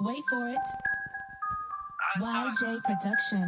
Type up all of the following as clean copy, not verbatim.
Wait for it. YJ Production.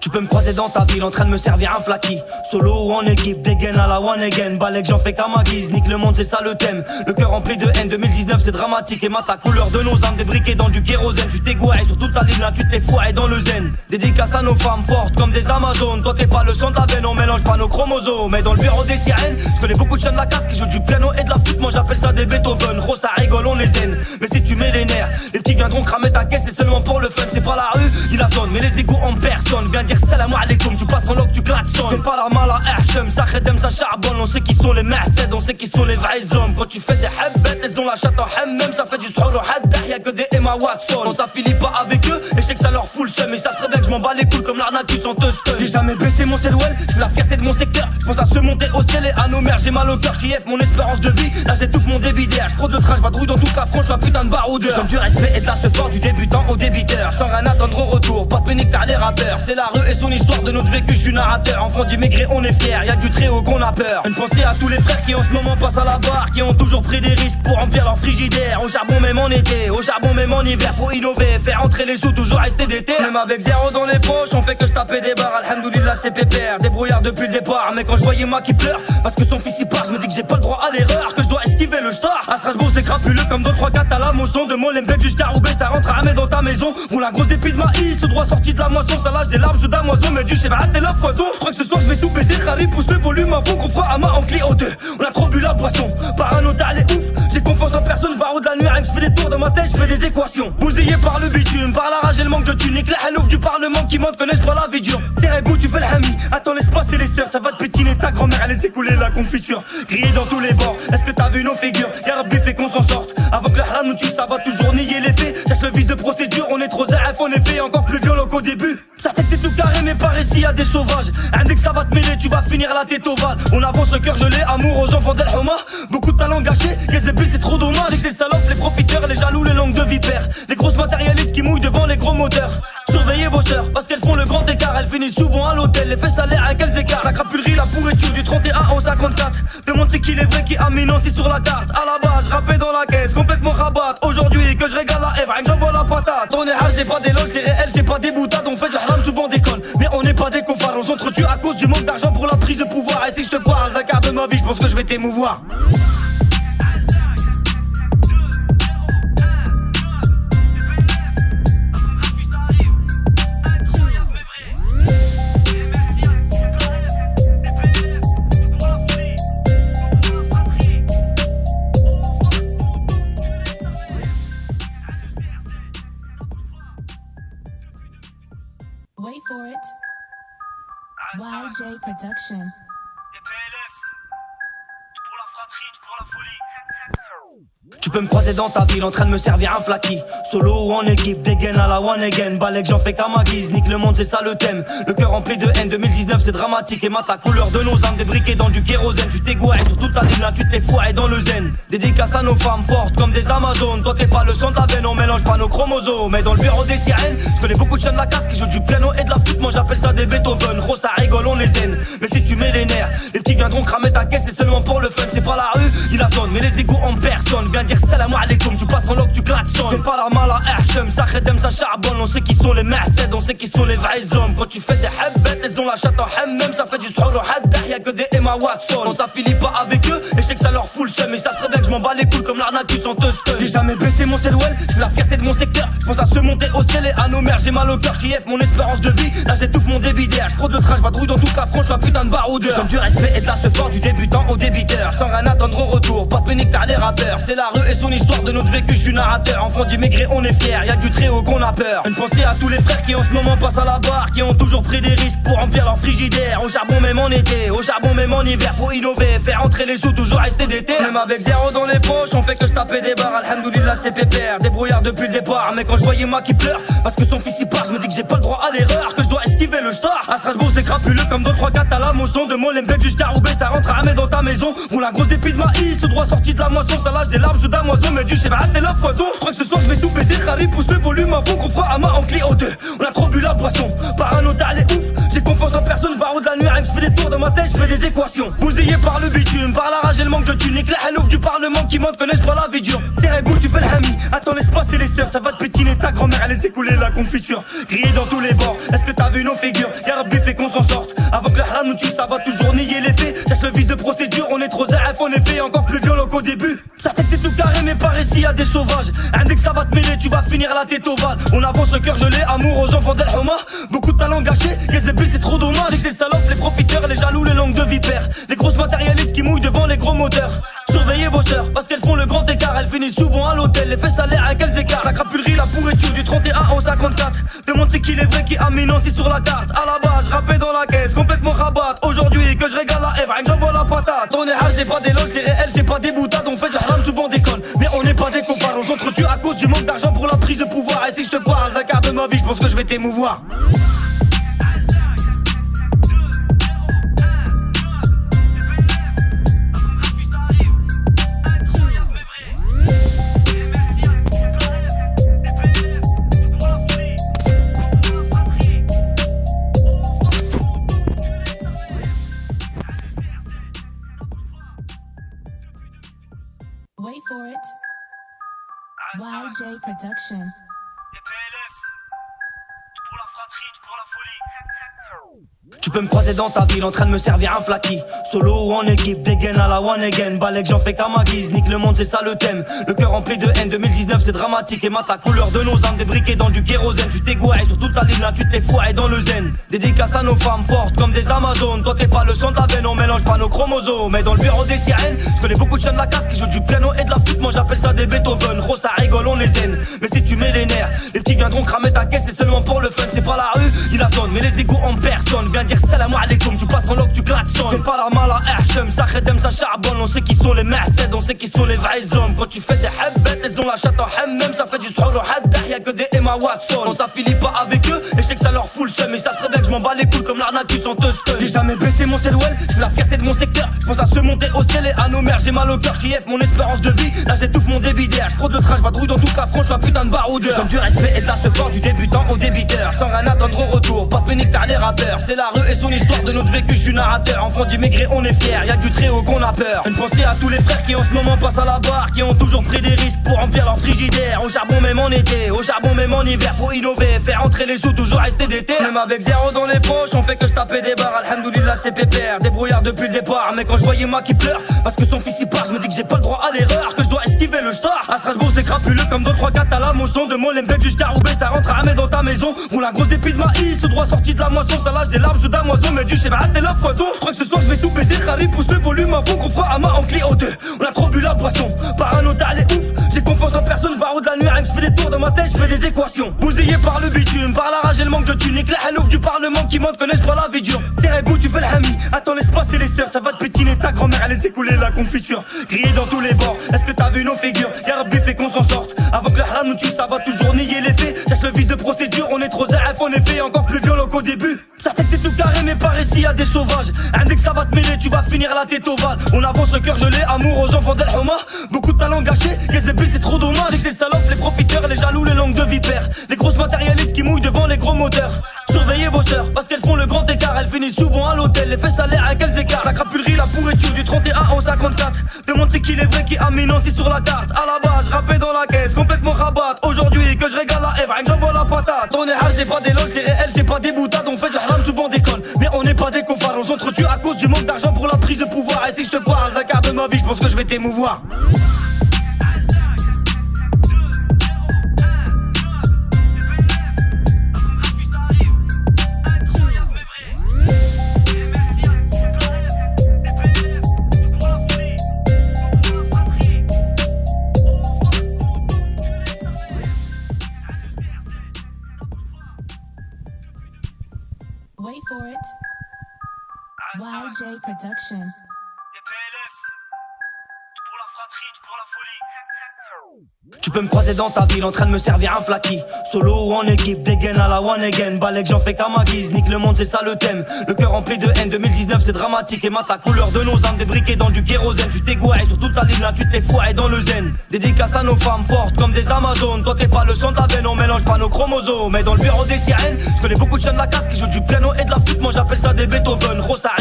Tu peux me croiser dans ta ville en train de me servir un flaky. Solo ou en équipe, dégaine à la one again. Balèque j'en fais qu'à ma guise, nique le monde c'est ça le thème. Le cœur rempli de haine, 2019 c'est dramatique. Et ta couleur de nos âmes débriquées dans du kérosène. Tu t'es gouré sur toute ta ligne là, tu t'es foiré dans le zen. Dédicace à nos femmes fortes comme des Amazones. Toi t'es pas le sang de la veine, on mélange pas nos chromosomes. Mais dans le bureau des sirènes, je connais beaucoup de jeunes de la casse qui jouent du piano et de la flûte. Moi j'appelle ça des Beethoven, gros ça rigole on est zen. Mais si tu mets les nerfs, les petits viendront cramer ta caisse. C'est seulement pour le fun, c'est pas la rue, ni la zone. Mais les égos en personne, viens dire salam alaikum. Tu passes en lock, tu klaxonnes. Fais pas la mal à Hachem, ça khedem, ça charbonne. On sait qui sont les merced, on sait qui sont les vrais hommes. Quand tu fais des habbettes, elles ont la chatte en hammem. Ça fait du srour au haddah, y'a que des Emma Watson. On s'affilie pas avec eux, et je sais que ça leur fout le seum. Ils savent très bien que je m'en bats les couilles comme l'arnaque sans te stun. J'ai jamais baissé mon selwell, je la fierté de mon secteur. Je pense à se monter au ciel et à nos mères. J'ai mal au cœur, j'kiffe mon espérance de vie. Là j'étouffe mon débit d'air, j'fraude le train, j'vadrouille dans toute la France, j'suis un putain de baroudeur. J'aime du respect et de la ce fort du débutant au débiteur. Sans rien attendre au retour, pas de pénique par les rappeurs. C'est la rue et son histoire de notre vécu, j'suis narrateur. Enfant d'immigrés on est fiers, y'a du très haut qu'on a peur. Une pensée à tous les frères qui en ce moment passent à la barre, qui ont toujours pris des risques pour remplir leur frigidaire. Au charbon même en été, au charbon même en hiver. Faut innover, faire entrer les sous, toujours rester d'été. Même avec zéro dans les poches, on fait que je tapais des barres. Alhamdoulilah c'est pépère, débrouillard depuis le départ. Mais quand je voyais moi qui pleure, parce que son fils y part, je me dis que j'ai pas le droit à l'erreur, que je dois esquiver le star. À Strasbourg c'est crapuleux comme dans le 3-4 à la moisson. De Molenbeek jusqu'à Roubaix, ça rentre à Amé dans ta maison. Roule un gros épi de maïs, tout droit sorti de la moisson. Ça lâche des larmes sous damoison, mais du chébat et la poison. Je crois que ce soir je vais tout baiser, Khari pousse le volume avant qu'on fera Ama en Clio 2. On a trop bu la boisson, parano elle est ouf. J'ai confiance en personne, je barre de la nuit, rien que je fais des tours dans ma tête, je fais des équations. Bousillé par le bitume, par la rage et le manque de tunique. La halouf du parlement qui monte connaissent pas la vie dure. Terrebou tu fais le hami, attends laisse passer les steurs. Ça va te pétiner ta grand-mère, elle laisse écouler la confiture. Grillé dans tous les bords, est-ce que t'as vu nos figures? Y'a Rabbi fait qu'on s'en sorte. Avant que le haram nous tue, ça va toujours nier les faits. Cherche le vice de procédure, on est trop ZF en effet. Encore plus violent qu'au début. Ça fait que t'es tout carré mais par ici y'a des sauvages. Un dès que ça va te mêler, tu vas finir la tête ovale. On avance le cœur gelé, amour aux enfants d'El Homa. Beaucoup de talent gâché, Gezébi c'est trop dommage. Avec les salopes, les profiteurs, les jaloux, les langues de vipère. Les grosses matérialistes qui mouillent devant les gros moteurs. Surveillez vos sœurs, parce qu'elles font le grand écart. Elles finissent souvent à l'hôtel, les fesses salaires à quels écarts. La crapulerie, la pourriture du 31 au 54. Demande c'est qui les vrais qui a mis Nancy sur la carte. À la base, rappé dans la caisse, complètement rabat. Aujourd'hui que je régale la Eve, rien que j'envoie la patate. On est hard, c'est pas des lols, c'est réel, c'est pas des boutades. On fait du haram, souvent déconne. Mais on n'est pas des confards, on s'entretue à cause du manque d'argent pour la prise de pouvoir. Et si je te parle d'un quart de ma vie, je pense que je vais t'émouvoir. Wait for it. YJ Production. Tu peux me croiser dans ta ville en train de me servir un flaky. Solo ou en équipe, dégaine à la one again. Balèque j'en fais qu'à ma guise, nique le monde c'est ça le thème. Le cœur rempli de haine, 2019 c'est dramatique. Et ta couleur de nos âmes débriquées dans du kérosène. Tu t'es gouré sur toute ta ligne là, tu t'es foiré dans le zen. Dédicace à nos femmes fortes comme des Amazones. Toi t'es pas le sang de la veine, on mélange pas nos chromosomes. Mais dans le bureau des sirènes, je connais beaucoup de jeunes de la casse qui jouent du piano et de la flûte. Moi j'appelle ça des Beethoven, gros ça rigole on est zen. Mais si tu mets les nerfs, les petits viendront cramer ta caisse. C'est seulement pour le fun, c'est pas la rue, ni la zone. Mais les égos en personne, viens dire salam alaikum. Tu passes en lock, tu klaxonnes. Fais pas la mal à Hachem, ça khedem, ça charbonne. On sait qui sont les merced, on sait qui sont les vrais hommes. Quand tu fais des habbettes, elles ont la chatte en hammem. Ça fait du srour au haddah, y'a que des Emma Watson. On s'affilie pas avec eux, et je sais que ça leur fout le seum. Ils savent très bien que je m'en bats les couilles comme l'arnaque sans te stun. J'ai jamais baissé mon selwell, je la fierté de mon secteur. Je pense à se monter au ciel et à nos mères. J'ai mal au cœur, j'kiffe mon espérance de vie. Là j'étouffe mon débit d'air, j'fraude le train, j'vadrouille dans toute la France, j'suis un putain de baroudeur. J'aime du respect et de la ce fort du débutant au débiteur. Sans rien attendre au retour, pas de pénique par les rappeurs. C'est la rue et son histoire de notre vécu, j'suis narrateur. Enfant d'immigrés on est fiers, y'a du très haut qu'on a peur. Une pensée à tous les frères qui en ce moment passent à la barre, qui ont toujours pris des risques pour remplir leur frigidaire. Au charbon même en été, au charbon même en hiver. Faut innover, faire entrer les sous, toujours rester d'été. Même avec zéro dans les poches, on fait que je tapais des barres. Alhamdoulilah c'est pépère, débrouillard depuis le départ. Mais quand je voyais moi qui pleure, parce que son fils y part, je me dis que j'ai pas le droit à l'erreur, que je dois esquiver le star. À Strasbourg c'est crapuleux comme dans le 3-4 à la moisson. De Molenbeek jusqu'à Roubaix, ça rentre à Amé dans ta maison. Roule un gros épi de maïs, tout droit sorti de la moisson. Ça lâche des larmes sous damoison, mais du chébat et la poison. Je crois que ce soir je vais tout baiser, Khari pousse le volume avant qu'on fera Ama en Clio 2. On a trop bu la boisson, parano elle est ouf. J'ai confiance en personne, je barre de la nuit, rien nuages, je fais des tours dans ma tête, je fais des équations. Bousillé par le bitume, par la rage et le manque de thunes. Les halouf du parlement qui montent connaissent pas la vie dure. Terre et boule, tu fais le hami, attends l'espace et l'ester. Ça va te pétiner, ta grand-mère elle laisse écouler la confiture. Grillé dans tous les bords, est-ce que t'as vu nos figures? Ya Rabbi fait qu'on s'en sorte. Avant que le haram nous tue, ça va toujours nier les faits. Cherche le vice de procédure, on est trop ZF en effet. Encore plus violent qu'au début. Ça tête t'es tout carré mais par ici y'a des sauvages. Un dès que ça va te mêler, tu vas finir la tête ovale. On avance le cœur gelé, amour aux enfants d'El Houma. Beaucoup de talents gâchés, Yezébil c'est trop dommage. Avec des salopes, les profiteurs, les jaloux, les langues de vipères. Les grosses matérialistes qui mouillent devant les gros moteurs. Surveillez vos sœurs, parce qu'elles font le grand écart. Elles finissent souvent à l'hôtel, les fesses salaires à quels écarts. La crapulerie, la pourriture du 31 au 54. Demande c'est qui les vrais qui amènent aussi sur la carte. À la base, rappé dans la caisse, complètement rabat. Aujourd'hui que je régale la Eve, j'envoie la patate. On est hard, c'est pas des lols, c'est réel, c'est pas des boutades. On fait du haram, souvent déconne. Mais on n'est pas des comphares, on s'entretue à cause du manque d'argent pour la prise de pouvoir. Et si je te parle d'un quart de ma vie, je pense que je vais t'émouvoir. Wait for it. YJ Production. Tu peux me croiser dans ta ville en train de me servir un flaky. Solo ou en équipe, dégaine à la one again. Balek j'en fais qu'à ma guise, nique le monde c'est ça le thème. Le cœur rempli de haine, 2019 c'est dramatique. Et ma ta couleur de nos âmes, débriquées dans du kérosène. Tu t'es gouré sur toute ta ligne là, tu t'es foiré dans le zen. Dédicace à nos femmes fortes comme des Amazones. Toi t'es pas le sang de la veine, on mélange pas nos chromosomes. Mais dans le bureau des sirènes, je connais beaucoup de jeunes de la casse qui jouent du piano et de la flûte. Moi j'appelle ça des Beethoven, gros ça rigole, on est zen. Mais si tu mets les nerfs, les petits viendront cramer ta caisse. C'est seulement pour le fun, c'est pas la rue, il la sonne. Mais les égos en personne, viens dire salam alaikum. Tu passes en loc, tu klaxonnes. Fais pas la mal à Hachem, ça khedem, ça charbonne. On sait qui sont les merced, on sait qui sont les vrais hommes. Quand tu fais des habbettes, elles ont la chatte en hammem. Ça fait du srour au haddah, y'a que des Emma Watson. On s'affilie pas avec eux, et je sais que ça leur fout le seum. Mais ils savent très bien que je m'en bats les couilles comme l'arnaque sans te stun. J'ai jamais baissé mon selwell, je la fierté de mon secteur. Je pense à se monter au ciel et à nos mères. J'ai mal au cœur, j'kiffe mon espérance de vie. Là j'étouffe mon débit d'air, j'fraude le train, j'vadrouille dans toute la France, j'suis un putain de baroudeur. Comme du respect et de la sephore, du débutant au débiteur. Sans rien attendre au retour, pas de pénique par les rappeurs. C'est la rue et son histoire de notre vécu, j'suis narrateur. Enfant d'immigrés, on est fiers, y'a du très haut qu'on a peur. Une pensée à tous les frères qui en ce moment passent à la barre, qui ont toujours pris des risques pour remplir leur frigidaire. Au charbon même en été, au charbon même en hiver. Faut innover, faire entrer les sous, toujours rester d'été. Même avec zéro dans les poches, on fait que je tapais des barres. Alhamdoulilah c'est pépère, débrouillard depuis le départ. Mais quand je voyais moi qui pleure, parce que son fils y part, je me dis que j'ai pas le droit à l'erreur, que je dois esquiver le star. À Strasbourg c'est crapuleux comme dans le 3-4 à la moisson. De Molenbeek jusqu'à Roubaix, ça rentre à Ahmed dans ta maison. Roule un gros épi de maïs, tout droit sorti de la moisson. Ça lâche des larmes sous damoiseau, mais du chébat et la poison. Je crois que ce soir je vais tout baiser, Khari pousse le volume avant qu'on fera Ama en Clio 2. On a trop bu la boisson, parano elle est ouf. J'ai confiance en personne, je barre de la nuit, rien que je fais des tours dans ma tête, je fais des équations. Bousillé par le bitume, par la rage et le manque de thunes. Les halouf du parlement qui montent connaissent pas la vie dure. Terre et boule, tu fais le hami, attends l'espace et l'ester. Ça va te pétiner, ta grand-mère elle laisse écouler la confiture. Grillé dans tous les bords, est-ce que t'as vu nos figures? Ya Rabbi fait qu'on s'en sorte. Avant que le haram nous tue, ça va toujours nier les faits. Cherche le vice de procédure, on est trop ZF en effet. Encore plus violent qu'au début. Ça tête t'es tout carré mais par ici y'a des sauvages. Un dès que ça va te mêler, tu vas finir la tête ovale. On avance le cœur gelé, amour aux enfants d'El Houma. Beaucoup de talents gâchés, Yezébil c'est trop dommage. Avec des salopes, les profiteurs, les jaloux, les langues de vipères. Les grosses matérialistes qui mouillent devant les gros moteurs. Surveillez vos sœurs, parce qu'elles font le grand écart. Elles finissent souvent à l'hôtel, les fesses salaires à quels écarts. La crapulerie, la pourriture du 31 au 54. Demande c'est qui les vrais qui amènent aussi sur la carte. À la base, rappé dans la caisse, complètement rabat. Aujourd'hui que je régale la Eve, j'envoie la patate. On est hard, c'est pas des lols, c'est réel, c'est pas des boutades. On fait du haram, souvent déconne. Mais on n'est pas des comphares, on s'entretue à cause du manque d'argent pour la prise de pouvoir. Et si je te parle d'un quart de ma vie, je pense que je vais t'émouvoir. Wait for it. YJ Production. Tu peux me croiser dans ta ville en train de me servir un flaky. Solo ou en équipe, dégaine à la one again. Balek j'en fais qu'à ma guise, nique le monde c'est ça le thème. Le cœur rempli de haine, 2019 c'est dramatique. Et ma ta couleur de nos âmes, débriquées dans du kérosène. Tu t'es gouré sur toute ta ligne là, tu t'es foiré dans le zen. Dédicace à nos femmes fortes comme des Amazones. Toi t'es pas le sang de la veine, on mélange pas nos chromosomes. Mais dans le bureau des sirènes, je connais beaucoup de jeunes de la casse qui jouent du piano et de la flûte. Moi j'appelle ça des Beethoven, gros ça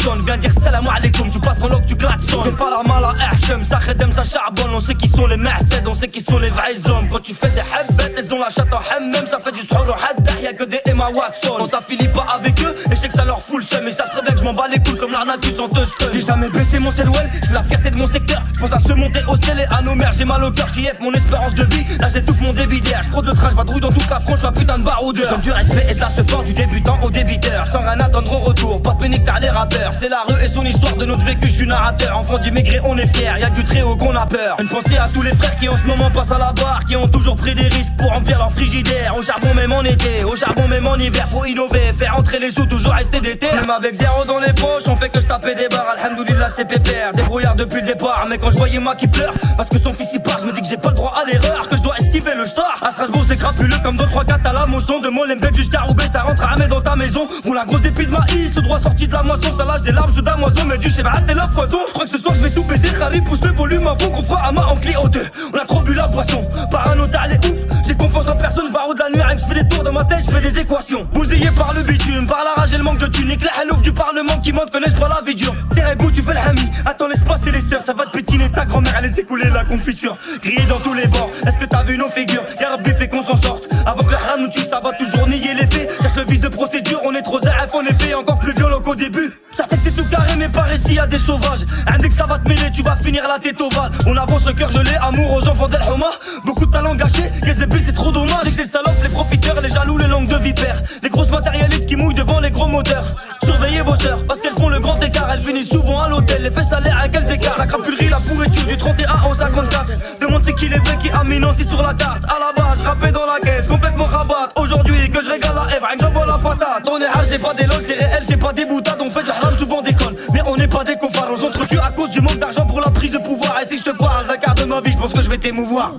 klaxonne. Viens dire salam alaikum, tu passes en loc, tu klaxonnes. Fais pas la mala Hachem, ça khedem, ça charbonne. On sait qui sont les merced, on sait qui sont les vrais hommes. Quand tu fais des habbet, elles ont la chatte en hammem. Ça fait du srour au haddah, y'a que des Emma Watson. On s'affilie pas avec eux, et je sais que ça leur fout le seum. Ils savent très bien que je m'en bats les couilles comme l'arnaqueuse en stun. J'ai jamais baissé mon selwell, je la fierté de mon secteur. Je pense à se monter au ciel et à nos mères. J'ai mal au cœur, j'kiffe mon espérance de vie. Là j'étouffe mon débit d'air, j'fraude le train, j'vadrouille dans toute la France, j'suis un putain de baroudeur. Comme du respect et de la support du débutant au débiteur. Sans rien attendre au retour, pas de pénique par les rappeurs. C'est la rue et son histoire de notre vécu, j'suis narrateur. Enfant d'immigrés on est fiers, y'a du très haut qu'on a peur. Une pensée à tous les frères qui en ce moment passent à la barre, qui ont toujours pris des risques pour remplir leur frigidaire. Au charbon même en été, au charbon même en hiver. Faut innover, faire entrer les sous, toujours rester d'été. Même avec zéro dans les poches, on fait que je tapais des barres. Alhamdoulilah c'est pépère, débrouillard depuis le départ. Mais quand je voyais moi qui pleure, parce que son fils y part, je me dis que j'ai pas le droit à l'erreur, que je dois esquiver le star. À Strasbourg c'est crapuleux comme dans le 3-4 à la moisson. De Molenbeek jusqu'à Roubaix, ça rentre à Hamé dans ta maison. Roule un gros épi de maïs, tout droit sorti de la moisson. Ça lâche des larmes sous damoison, mais du chébat et la poison. Je crois que ce soir je vais tout baiser, Khari pousse le volume avant qu'on fera Ama en Clio 2. On a trop bu la boisson, parano t'as les ouf. J'ai confiance en personne, je baroude la nuit avec, je fais des tours dans ma tête, je fais des équations. Bousillé par le bitume, par la rage et le manque de tunique. La halouf du parlement qui monte connaissent pas la vie dure. Terrebou tu fais le hami, attends laisse passer les steurs. Ça va te pétiner ta grand-mère, elle laisse écouler la confiture. Grillé dans tous les bords, est-ce que t'as vu nos figures? Y'a Rabbi fait qu'on s'en sorte. Avant que le haram nous tue, ça va toujours nier les faits. Cherche le vice de procédure, on est trop ZF en effet. Encore plus violent qu'au début. Certains que t'es tout carré mais par ici y'a des sauvages. Un dès que ça va te mêler, tu vas finir la tête ovale. On avance le cœur gelé, amour aux enfants d'El Houma. Beaucoup de talents gâchés, Yazébi c'est trop dommage. Avec les salopes, les profiteurs, les jaloux, les langues de vipère. Les grosses matérialistes qui mouillent devant les gros moteurs. Surveillez vos sœurs, parce qu'elles font le grand écart. Elles finissent souvent à l'hôtel, les fesses salaires à quels écarts. La crapulerie, la pourriture du 31 au 54. Demande c'est qui les vrais qui aminent aussi sur la carte. À la base, rappé dans la caisse, complètement rabat. Aujourd'hui que je régale la F, rien que j'envoie la patate. On est hard, c'est pas des lols, c'est réel, c'est pas des boutades. On fait du haram, souvent déconne. Mais on n'est pas des confards, on s'entretue à cause du manque d'argent pour la prise de pouvoir. Et si je te parle d'un quart de ma vie, je pense que je vais t'émouvoir.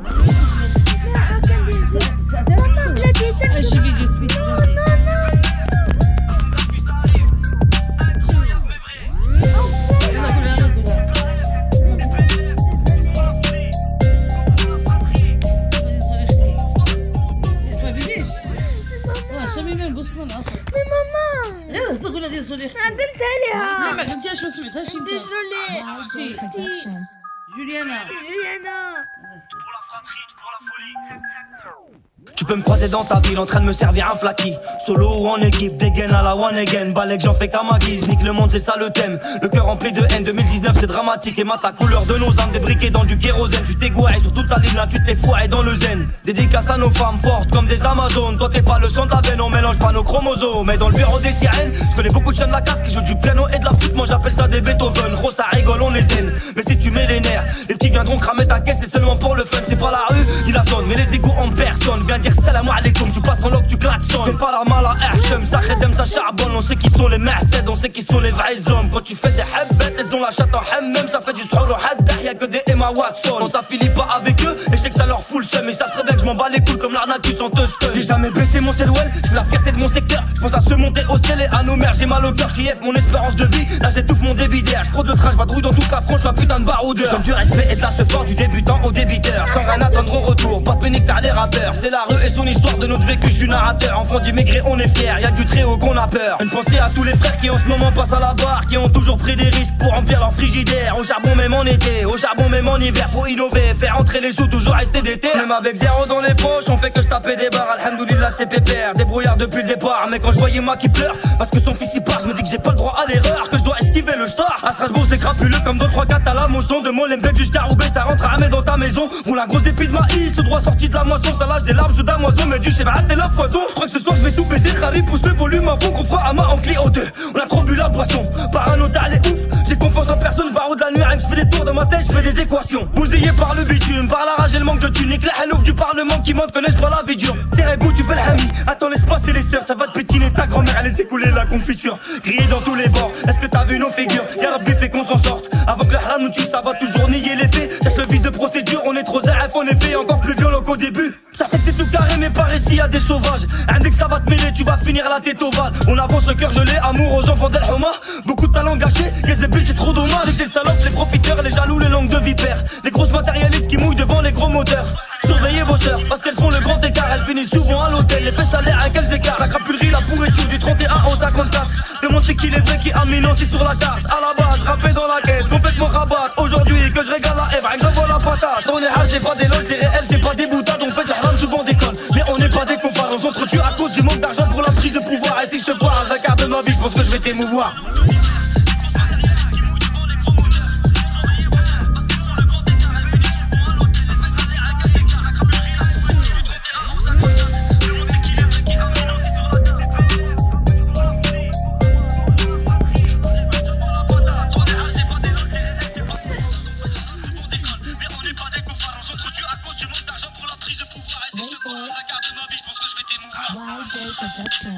عدلت عليها. ما قلتيهاش ما سمعتهاش انت. ديزولي. Production. جوليانا. Pour la fratrie, pour la folie. Tu peux me croiser dans ta ville en train de me servir un flaky. Solo ou en équipe, dégaine à la one again. Balek j'en fais qu'à ma guise, nique le monde c'est ça le thème. Le cœur rempli de haine, 2019 c'est dramatique. Et ma ta couleur de nos âmes, débriquées dans du kérosène. Tu t'es gouré sur toute ta ligne là, tu t'es foiré dans le zen. Dédicace à nos femmes fortes comme des Amazones. Toi t'es pas le sang de la veine, on mélange pas nos chromosomes. Mais dans le bureau des sirènes, je connais beaucoup de jeunes de la casse qui jouent du piano et de la flûte. Moi j'appelle ça des Beethoven, gros ça rigole, on les zen. Mais si tu mets les nerfs, les petits viendront cramer ta caisse. C'est seulement pour le fun, c'est pas la rue, il la sonne. Mais les égos en personne, viens dire salam alaikum, tu passes en loc, tu klaxonnes. Fais pas la mala Hachem, ça khedem, ça charbonne. On sait qui sont les merced, on sait qui sont les vrais hommes. Quand tu fais des habbet, elles ont la chatte en hammem. Ça fait du srour au haddah, y'a que des Emma Watson. On s'affilie pas avec eux, et je sais que ça leur fout le seum. Ils savent très bien que je m'en bats les couilles comme l'arnaqueuse en stun. J'ai jamais baissé mon selwell, je la fierté de mon secteur. Je pense à se monter au ciel et à nos mères. J'ai mal au cœur, j'kiffe mon espérance de vie. Là j'étouffe mon débit d'air, j'fraude le train, j'vadrouille dans toute la France, j'suis un putain de baroudeur. Comme du respect et de la support du débutant au débiteur. Sans rien attendre au retour, pas de pénique par les rappeurs. C'est la rue et son histoire de notre vécu, j'suis narrateur. Enfant d'immigrés on est fiers, y'a du très haut qu'on a peur. Une pensée à tous les frères qui en ce moment passent à la barre, qui ont toujours pris des risques pour remplir leur frigidaire. Au charbon même en été, au charbon même en hiver. Faut innover, faire entrer les sous, toujours rester d'été. Même avec zéro dans les poches, on fait que je tapais des barres. Alhamdoulilah c'est pépère, débrouillard depuis le départ. Mais quand je voyais moi qui pleure, parce que son fils y part, je me dis que j'ai pas le droit à l'erreur, que je dois esquiver le star. À Strasbourg c'est crapuleux comme dans le 3-4 à la moisson. De Molenbeek jusqu'à Roubaix, ça rentre à Hamé dans ta maison. Roule un gros épi de maïs, tout droit sorti de la moisson. Ça lâche des larmes sous damoison, mais du chébat et la poison. Je crois que ce soir je vais tout baiser, Khari pousse le volume avant qu'on fera Ama en Clio 2. On a trop bu la boisson, parano t'as les ouf. J'ai confiance en personne, je baroude la nuit avec, je fais des tours dans ma tête, je fais des équations. Bousillé par le bitume, par la rage et le manque de tunique. La halouf du parlement qui monte connaissent pas la vie dure. Terrebou tu fais le hami, attends laisse passer les steurs. Ça va te pétiner ta grand-mère, elle laisse écouler la confiture. Grillé dans tous les bords, est-ce que t'as vu nos figures? Y'a Rabbi fait qu'on s'en sorte. Avant que le haram nous tue, ça va toujours nier les faits. Cherche le vice de procédure, on est trop ZF en effet. Encore plus violent qu'au début. Certains que t'es tout carré mais par ici y'a des sauvages. Un dès que ça va te mêler, tu vas finir la tête ovale. On avance le cœur gelé, amour aux enfants d'El Houma. Beaucoup de talents gâchés, Yazébi c'est trop dommage. Avec les salopes, les profiteurs, les jaloux, les langues de vipère. Les grosses matérialistes qui mouillent devant les gros moteurs. Surveillez vos sœurs, parce qu'elles font le grand écart. Elles finissent souvent à l'hôtel, les fesses salaires à quels écarts. La crapulerie, la pourriture du 31 au 54. Demande c'est qui les vrais qui Becky Amino, c'est sur la carte. À la base, rappé dans la caisse, complètement rabat. Aujourd'hui que je régale la Eve, j'envoie la patate. On est hard, c'est pas des lol, c'est réel, c'est pas des boutades. On fait de la rame, souvent déconne. Mais on n'est pas des comparés, on s'entretue à cause du manque d'argent pour la prise de pouvoir. Et si je te parle, regarde ma vie, je pense que je vais t'émouvoir. YJ Production.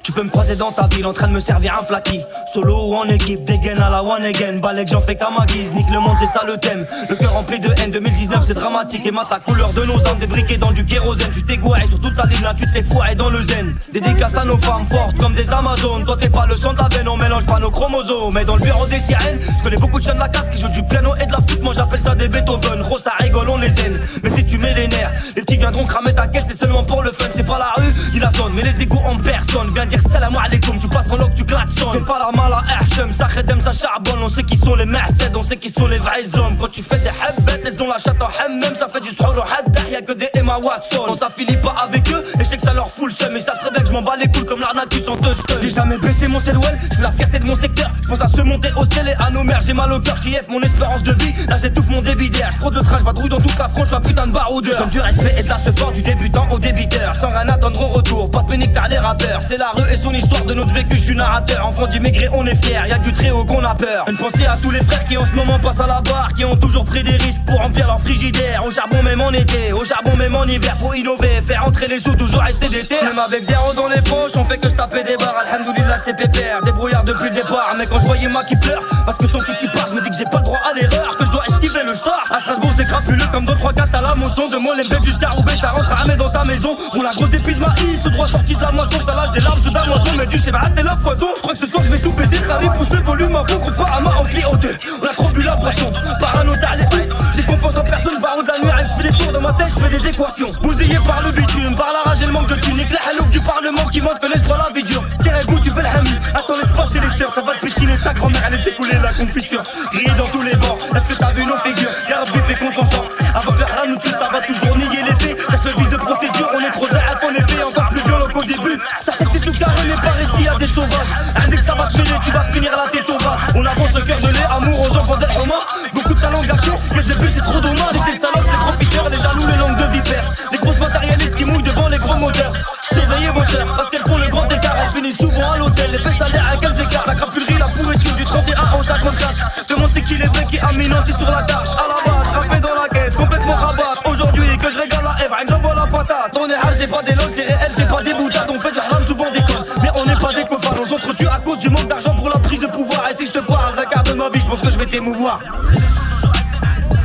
Tu peux me croiser dans ta ville en train de me servir un flaky. Solo ou en équipe, dégaine à la one again. Balek, j'en fais qu'à ma guise, nique le monde, c'est ça le thème. Le cœur rempli de haine, 2019 c'est dramatique. Et ma ta couleur de nos âmes, débriquées dans du kérosène. Tu t'es gouré sur toute ta ligne là, tu t'es foiré dans le zen. Dédicace à nos femmes fortes comme des Amazones. Toi t'es pas le son de la veine, on mélange pas nos chromosomes. Mais dans le bureau des sirènes, je connais beaucoup de jeunes de la casse qui jouent du piano et de la flûte. Moi j'appelle ça des Beethoven, gros ça rigole, on les zen. Mais si tu mets les nerfs, les petits viendront cramer ta caisse, c'est seulement pour le fun. C'est pas la rue, il la sonne, mais les égouts en personne. Viens dire salam alaikum, tu passes en loc, tu klaxonnes. Fais pas la mal à Hachem, ça khedem, ça charbonne. On sait qui sont les merced, on sait qui sont les vrais hommes. Quand tu fais des habbettes, elles ont la chatte en hammem. Ça fait du srour au haddah, y'a que des Emma Watson. On s'affilie pas avec eux, et je sais que ça leur fout le seum. Mais ils savent très bien que je m'en bats les couilles comme l'arnaque sans te stun. J'ai jamais baissé mon selwell, je la fierté de mon secteur. Je pense à se monter au ciel et à nos mères. J'ai mal au cœur, j'kiffe mon espérance de vie. Là j'étouffe mon débit d'air, j'fraude le train, j'vadrouille dans toute la France, j'suis un putain de baroudeur. Comme du respect et de la sephore du débutant au débiteur. Sans rien attendre au retour, pas de pénique par les rappeurs. C'est la rue et son histoire de notre vécu, je suis narrateur. Enfant d'immigré, on est fier, y'a du très haut qu'on a peur. Une pensée à tous les frères qui en ce moment passent à la barre, qui ont toujours pris des risques pour remplir leur frigidaire. Au charbon même en été, au charbon même en hiver, faut innover, faire entrer les sous, toujours rester déter. Même avec zéro dans les poches, on fait que je tapais des barres. Alhamdoulilah c'est pépère, débrouillard depuis le départ. Mais quand je voyais ma qui pleure, parce que son fils qui part, je me dis que j'ai pas le droit à l'erreur, que je dois esquiver le star. À Strasbourg c'est crapuleux comme dans le 3-4 à la motion. De moi les bêtes jusqu'à Roubaix, ça rentre à Hamé dans ta maison. On la grosse épée de maïs, tout droit sorti de la moisson. Ça lâche des larmes sous la moisson, mais du chébat t'es la poison. Je crois que ce soir je vais tout baiser, Khali pousse le volume à fond qu'on fera à ma en clé haute. On a trop bu la boisson, par un notaire les ouf. J'ai confiance en personne, barreau de la nuit, je fais des tours dans ma tête, je fais des équations. Bousillé par le bitume, par la rage et le manque de thunes. Nique la halouf du parlement qui montre que l'espoir la vie dure. Tirez bout, tu fais le hami, attends l'espoir c'est les sœurs. Ça va te pétiner, ta grand-mère elle laisse écouler la confiture. Griller dans tous les bancs, est-ce que t'as vu nos figures? Y'a Rabbi fait qu'on s'en sort. Avant que le haram nous tue, ça va toujours nier les faits. Cache le vice de procédure, on est trop zéro, on est fait encore plus violent qu'au début. Ça fait tout carré mais par ici y'a des sauvages. Un dès que ça va te mêler, tu vas finir la tête sauvage. On avance le cœur gelé, amour aux enfants d'être romains. Beaucoup de talent gâché, que j'ai bu c'est trop dommage. Les salopes, les profiteurs, les jaloux, les langues de vipères. Les grosses matérialistes qui mouillent devant les gros moteurs. Surveillez vos sœurs, parce qu'elles font le grand écart. Elles finissent souvent à l'hôtel, les faits salaires à quels écarts. La crapulerie, la pourriture du 31 au 54. Demande c'est qui les vrais qui aminent, c'est sur la carte. À la base, rappé dans la caisse, complètement rabat. Aujourd'hui que je régale la Eve, j'envoie la patate. On est hard, c'est pas des logs, c'est réel, c'est pas des boutades. On fait du haram, souvent des connes, mais on n'est pas des cofards. On s'entretue à cause du manque d'argent pour la prise de pouvoir. Et si je te parle, regarde ma vie, je pense que je vais t'émouvoir.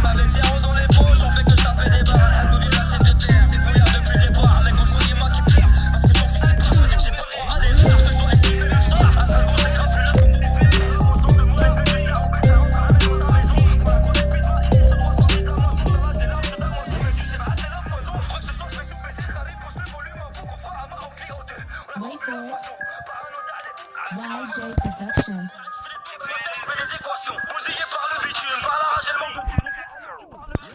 Avec zéro dans les poches, on fait que je tapais des barres. Alhamdoulilah c'est pépère, débrouillard depuis le départ. Mais quand je voyais ma qui pleure, parce que son fils c'est pas, j'ai pas le droit à l'erreur, que je dois esquiver le star. À Strasbourg c'est crapuleux comme des bébés. Ensemble de moi, les bêtes jusqu'à Roubaix, ça rentre à la maison dans ta maison. Pour la grosse épée de maïs, ce droit sorti de la moisson. Ça lâche des larmes sous ta moisson, mais tu sais pas, t'es la poison. Je crois que ce soir je vais tout baisser, Khali pousse le volume avant qu'on fera à ma en clé haute. On a trop bu la boisson, par un notaire les ouf. YJ Production. Les équations, bousillé par le bitume, par la rage et le manque de thunes.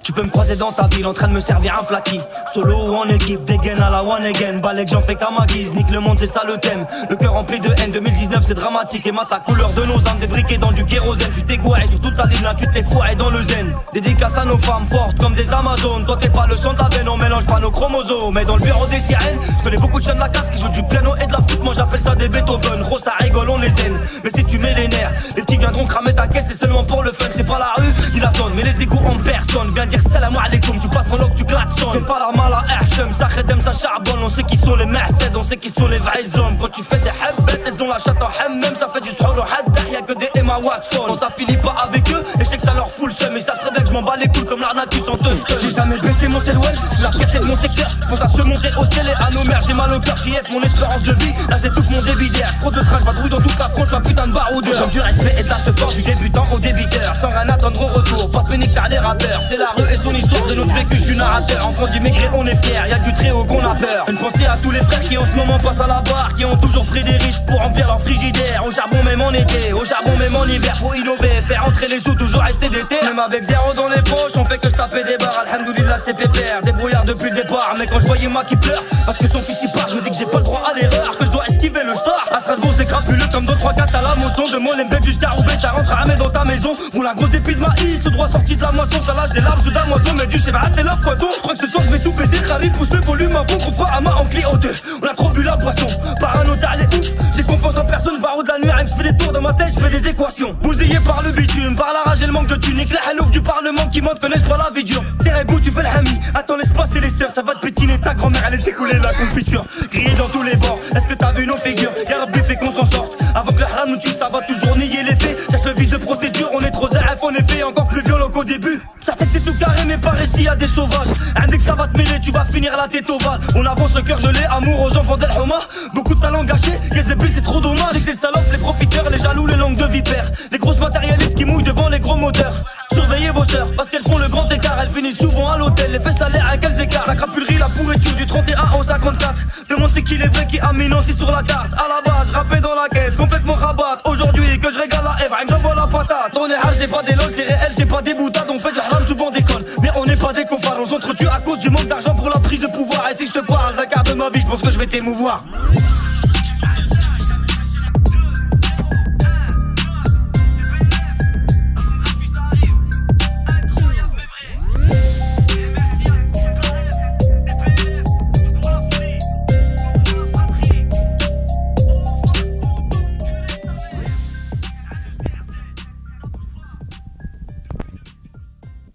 Tu peux me croiser dans ta ville en train de me servir un flaky. Solo ou en équipe, dégaine à la one again. Balek, j'en fais qu'à ma guise, nique le monde, c'est ça le thème. Le cœur rempli de haine, 2019 c'est dramatique. Et ma ta couleur de nos âmes, débriquées dans du kérosène. Tu t'es gouré sur toute ta ligne là, tu t'es foiré dans le zen. Dédicace à nos femmes fortes comme des Amazones. Toi t'es pas le son de la veine, on mélange pas nos chromosomes. Mais dans le bureau des sirènes, je connais beaucoup de jeunes de la casse qui jouent du piano et de la flûte. Moi j'appelle ça des Beethoven, gros ça rigole, on les zen. Mais si tu mets les nerfs, les petits viendront cramer ta caisse, c'est seulement pour le fun. C'est pas la rue, il la sonne, mais les égouts en personne. Viens dire salam alaikum, tu passes en loc, tu klaxonnes. Fais pas la mal à Hachem, ça khedem, ça charbonne. On sait qui sont les merced, on sait qui sont les vrais hommes. Quand tu fais des habbettes, elles ont la chatte en hammem. Ça fait du srour au haddah, y'a que des Emma Watson. On s'affilie pas avec eux, et je sais que ça leur fout le seum. Ils savent très bien que je m'en bats les couilles comme l'arnaque sans te. J'ai jamais baissé mon selwell, j'ai la fierté de mon secteur. Pense à se monter au ciel et à nos mères. J'ai mal au cœur qui est mon espérance de vie. Là j'étouffe mon débit d'air, j'prends de train, j'vadrouille dans toute la France, j'suis un putain de baroudeur. Comme du respect et de la fort du débutant au débiteur. Sans rien attendre au retour, pas de pénique t'as les rappeurs. C'est la rue et son histoire de notre vécu, j'suis narrateur. Enfant d'immigrés on est fiers, y'a du très haut qu'on a peur. Une pensée à tous les frères qui en ce moment passent à la barre, qui ont toujours pris des risques pour remplir leur frigidaire. Au charbon même en été, au charbon même en hiver. Faut innover, faire entrer les sous, toujours rester d'été. Même avec zéro dans les poches, on fait que je tapais des barres. Alhamdoulilah c'est pépère, débrouillard depuis le départ. Mais quand je voyais moi qui pleure, parce que son fils y part, je me dis que j'ai pas le droit à l'erreur, que je dois esquiver le star. À Strasbourg c'est crapuleux comme dans 3-4 à la moisson. De Molenbeek jusqu'à Roubaix, ça rentre à Hamé dans ta maison. Roule un gros épi de maïs, tout droit sorti de la moisson. Ça lâche des larmes sous d'un moisson, mais du cheval t'es la poison. Je crois que ce soir je vais tout baiser, Khalid pousse le volume à fond, qu'on fera à main en clé en deux. On a trop bu la boisson, par un notaire les ouf. J'ai confiance en personne, je baroude la nuit, rien que je fais des tours dans ma tête, je fais des équations. Bousillé par le bitume, par la rage et le manque de tunique. La halouf du parlement qui monte connaissent pas la vie dure. T'es bout, tu fais le hami, attends laisse passer les steurs. Ça va te pétiner, ta grand-mère elle laisse écouler la confiture. Grillé dans tous les bords, est-ce que t'as vu nos figures? Y'a Rabbi fait qu'on s'en sorte. Avant que le haram nous tue, ça va toujours nier les faits. Cherche le vice de procédure, on est trop ZF en effet. Encore plus violent qu'au début. Ça tête t'es tout carré mais par ici y'a des sauvages. Un dès que ça va te mêler, tu vas finir la tête ovale. On avance le cœur gelé, amour aux enfants d'El Houma. Beaucoup de talents gâchés, Yezebel c'est trop dommage. Avec les salopes, les profiteurs, les jaloux, les langues de vipère. Les grosses matérialistes qui mouillent devant les gros moteurs. Surveillez vos sœurs, parce qu'elles font le grand écart. Elles finissent souvent à l'hôtel, les fesses salaires à quels écarts. La crapulerie, la pourriture du 31 au 54. Demande c'est qui les vrais qui a mis Nancy sur la carte. À la base, rappé dans la caisse, complètement rabat. Aujourd'hui que je régale la Eve, j'envoie la patate. On est hard, c'est pas des lols, c'est réel, c'est pas des boutades. On fait du haram souvent déconne, mais on n'est pas des confards. On s'entretue à cause du manque d'argent pour la prise de pouvoir. Et si je te parle d'un quart de ma vie, je pense que je vais t'émouvoir.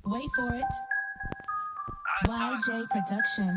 Wait for it. YJ Production.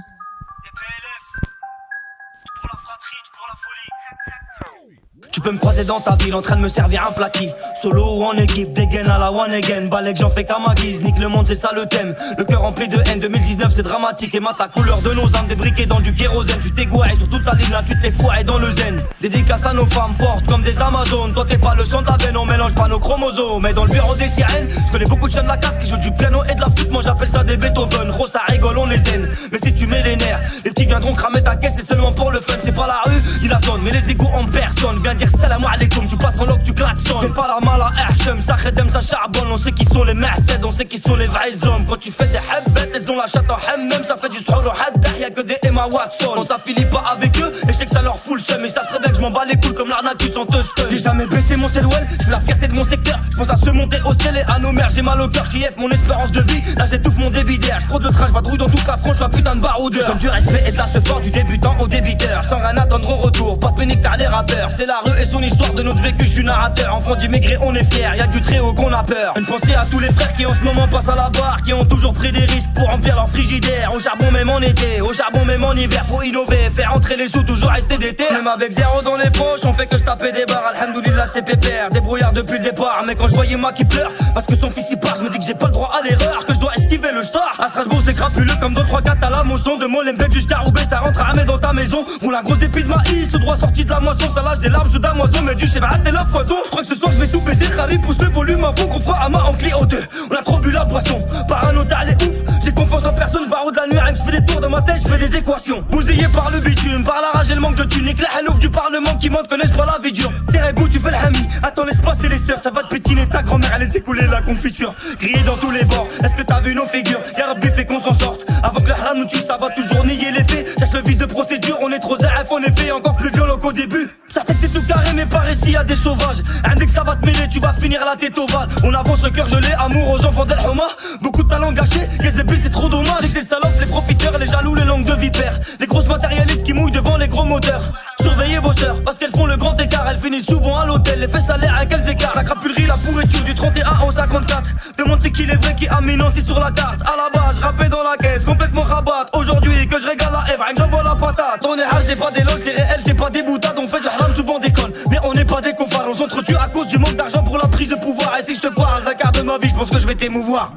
Tu peux me croiser dans ta ville en train de me servir un flaky. Solo ou en équipe, dégaine à la one again. Balek j'en fais qu'à ma guise, nique le monde c'est ça le thème. Le cœur rempli de haine, 2019 c'est dramatique. Et ta couleur de nos âmes débriquées dans du kérosène. Tu t'es gouré sur toute ta ligne là, tu t'es foiré dans le zen. Dédicace à nos femmes fortes comme des Amazones. Toi t'es pas le sang de la veine, on mélange pas nos chromosomes. Mais dans le bureau des sirènes, je connais beaucoup de jeunes de la casse qui jouent du piano et de la flûte. Moi j'appelle ça des Beethoven, gros ça rigole on est zen. Mais si tu mets les nerfs, les petits viendront cramer ta caisse. C'est seulement pour le fun, c'est pas la rue, il la sonne. Mais les égos en personne, viens dire salam alaikum. Tu passes en loc, tu klaxonnes. Fais pas la mala Hachem, ça khedem, ça charbonne. On sait qui sont les merced, on sait qui sont les vrais hommes. Quand tu fais des habbettes, elles ont la chatte en hammem. Ça fait du srour au haddah, y'a que des Emma Watson. On s'affilie pas avec eux, et je sais que ça leur fout le seum. Ils savent très bien que je m'en bats les couilles comme l'arnaque sans te stun. J'ai jamais baissé mon selwell, je la fierté de mon secteur. Je pense à se monter au ciel et à nos mères. J'ai mal au cœur, qui mon espérance de vie. Là j'étouffe mon débit d'air, je fraude le train, je vadrouille dans toute la France, je suis un putain de baroudeur. Comme du respect et de la fort du débutant au débiteur. Sans rien attendre au retour, pas de pénique t'as les rappeurs. C'est la rue et son histoire de notre vécu, je suis narrateur. Enfant d'immigrés on est fiers, y'a du très haut qu'on a peur. Une pensée à tous les frères qui en ce moment passent à la barre, qui ont toujours pris des risques pour remplir leur frigidaire. Au charbon même en été, au charbon même en hiver. Faut innover, faire entrer les sous, toujours rester d'été. Même avec zéro dans les poches, on fait que je tapais des barres. Alhamdoulilah c'est pépère, débrouillard depuis le départ. Mais quand je voyais moi qui pleure, parce que son fils y part, je me dis que j'ai pas le droit à l'erreur, que je dois esquiver le star. À Strasbourg c'est crapuleux comme dans 3-4 à la moisson. De Molenbeek jusqu'à Roubaix, ça rentre à Hamé dans ta maison. Roule un gros épi de maïs, tout droit sorti de la moisson. Ça lâche des larmes sous d'un moisson, mais du cheval t'es la poison. Je crois que ce soir je vais tout baiser, Khalid pousse le volume à fond, qu'on fera à main en clé en deux. On a trop bu la boisson, par un notaire les ouf. J'ai confiance en personne, je baroude la nuit, rien que je fais des tours dans ma tête, je fais des équations. Bousillé par le bitume, par la rage et le manque de tunique. La halouf du parlement qui monte connaissent pas la vie dure. T'es bout, tu fais le hami, attends laisse passer les steurs. Ça va te pétiner, ta grand-mère elle laisse écouler la confiture. Grillé dans tous les bords, est-ce que t'as vu nos figures? Y'a Rabbi fait qu'on s'en sorte. Avant que le haram nous tue, ça va toujours nier les faits. Cherche le vice de procédure, on est trop ZF en effet. Encore plus violent qu'au début. Ça tête t'es tout carré mais par ici y'a des sauvages. Un dès que ça va te mêler, tu vas finir la tête ovale. On avance le cœur gelé, amour aux enfants d'El Houma. Beaucoup de talents gâchés, Yezebel c'est trop dommage. Avec les salopes, les profiteurs, les jaloux, les langues de vipère. Les grosses matérialistes qui mouillent devant les gros moteurs. Surveillez vos sœurs, parce qu'elles font le grand écart. Elles finissent souvent à l'hôtel, les fesses salaires à quels écarts. La crapulerie, la pourriture du 31 au 54. Demande c'est qui les vrais qui a mis Nancy sur la carte. À la base, rappé dans la caisse, complètement rabat. Aujourd'hui que je régale la Eve, rien que j'envoie la patate. On est hard, c'est pas des lols, c'est réel, c'est pas des boutades. On fait du haram souvent déconne, mais on n'est pas des confards. On s'entretue à cause du manque d'argent pour la prise de pouvoir. Et si je te parle d'un quart de ma vie, je pense que je vais t'émouvoir.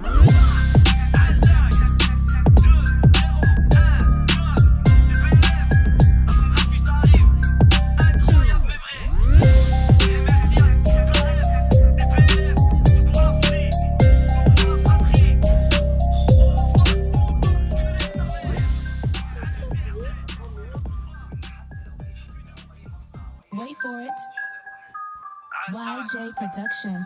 Production.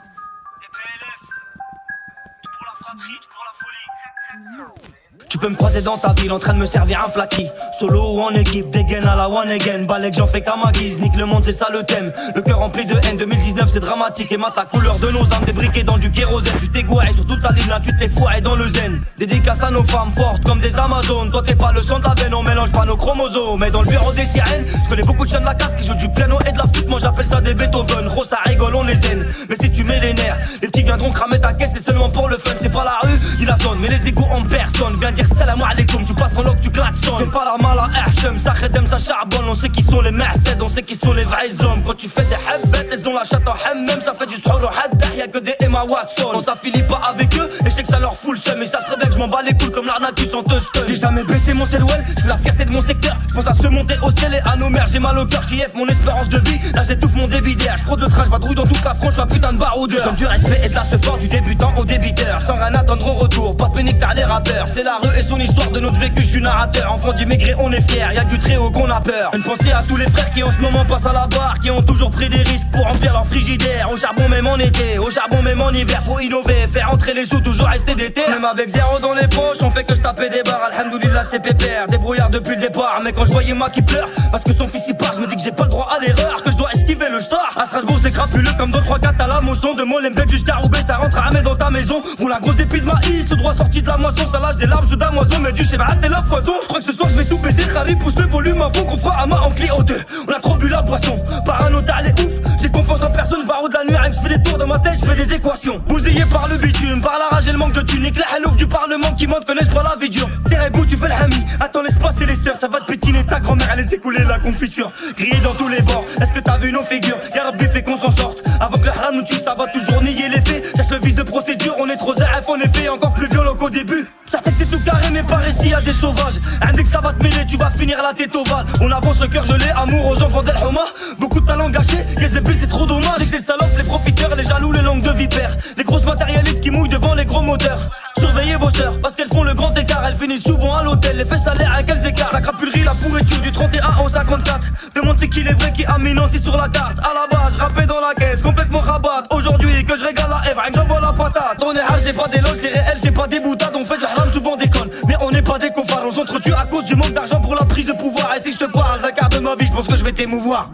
Tu peux me croiser dans ta ville en train de me servir un flaky. Solo ou en équipe, dégaine à la one again. Balek j'en fais qu'à ma guise, nique le monde c'est ça le thème. Le cœur rempli de haine, 2019 c'est dramatique. Et ta couleur de nos âmes débriquées dans du kérosène. Tu t'es gouré sur toute ta ligne là, tu t'es foiré dans le zen. Dédicace à nos femmes fortes comme des Amazones. Toi t'es pas le sang de la veine, on mélange pas nos chromosomes. Mais dans le bureau des sirènes, je connais beaucoup de chiens de la casse qui jouent du piano et de la flûte. Moi j'appelle ça des Beethoven, gros ça rigole on est zen. Mais si tu mets les nerfs, les petits viendront cramer ta caisse. C'est seulement pour le fun, c'est pas la rue, il la sonne. Mais les égos en personne, viens dire salam alaikum. Tu passes en loc, tu klaxonnes. Fais pas la mala Hachem, ça khedem, ça charbonne. On sait qui sont les merced, on sait qui sont les vrais hommes. Quand tu fais des habbet, elles ont la chatte en hammem. Ça fait du srour au haddah, y'a que des Emma Watson. On s'affilie pas avec eux, et je sais que ça leur fout le seum. Ils savent très bien que je m'en bats les couilles comme l'arnaque sans te stun. J'ai jamais baissé mon selwell, je fais la fierté de mon secteur. Je pense à se monter au ciel et à nos mères. J'ai mal au cœur, j'kiffe mon espérance de vie. Là j'étouffe mon débit d'air, j'fraude le train, j'vadrouille dans toute la France. J'suis un putain de baroudeur. Comme du respect et de la support du débutant au débiteur. Sans rien attendre au retour, pas de pénique t'as les rappeurs. C'est la rue et son histoire de notre vécu, je suis narrateur. Enfant d'immigrés on est fiers, y'a du très haut qu'on a peur. Une pensée à tous les frères qui en ce moment passent à la barre, qui ont toujours pris des risques pour remplir leur frigidaire. Au charbon même en été, au charbon même en hiver. Faut innover, faire entrer les sous, toujours rester d'été. Même avec zéro dans les poches, on fait que je tapais des barres. Alhamdoulilah c'est pépère, débrouillard depuis le départ. Mais quand je voyais moi qui pleure, parce que son fils y part, je me dis que j'ai pas le droit à l'erreur, que je dois esquiver le star. À Strasbourg c'est crapuleux comme dans le 3-4 à la moisson. De Molenbeek jusqu'à Roubaix, ça rentre à Hamé dans ta maison. Roule un gros épi de maïs, tout droit sorti de la moisson. Ça lâche des larmes sous damoison, mais du chez et la poison. Je crois que ce soir je vais tout baiser, Khari pousse le volume avant qu'on fera Ama en Clio 2. On a trop bu la boisson, parano t'as les ouf. J'ai confiance en personne, je barre de la nuit, rien que je fais des tours dans ma tête, je fais des équations. Bousillé par le bitume, par la rage et le manque de tunique. La halouf du parlement qui monte connaissent pas la vie dure. Des bouts tu fais le hami, attends laisse passer les steurs. Ça va te pétiner, ta grand-mère elle laisse écouler la confiture. Grillé dans tous les bords, est-ce que t'as vu nos figures? Y'a Rabbi fait qu'on s'en sorte. Avant que le haram nous tue, ça va toujours nier les faits. Cherche le vice de procédure, on est trop ZF en effet. Encore plus violent qu'au début. Certains que t'es tout carré mais par ici y'a des sauvages. Un dès que ça va te mêler, tu vas finir la tête ovale. On avance le cœur gelé, amour aux enfants d'El Houma. Beaucoup de talent gâché, les épées c'est trop dommage. Avec les salopes, les profiteurs, les jaloux, les langues de vipère. Les grosses matérialistes qui mouillent devant les gros moteurs. Surveillez vos sœurs, parce qu'elles font le grand écart. Elles finissent souvent à l'hôtel, les faits salaires à quels écarts. La crapulerie, la pourriture du 31 au 54. Demande c'est qui les vrais qui aminent aussi sur la carte. À la base, rappé dans la caisse, complètement rabat. Aujourd'hui que je régale la Eve, j'envoie la patate. On est hard, c'est pas des lol, c'est réel, c'est pas des boutades. On fait du haram, souvent déconne. Mais on n'est pas des cofards, on s'entretue à cause du manque d'argent pour la prise de pouvoir. Et si je te parle d'un quart de ma vie, je pense que je vais t'émouvoir.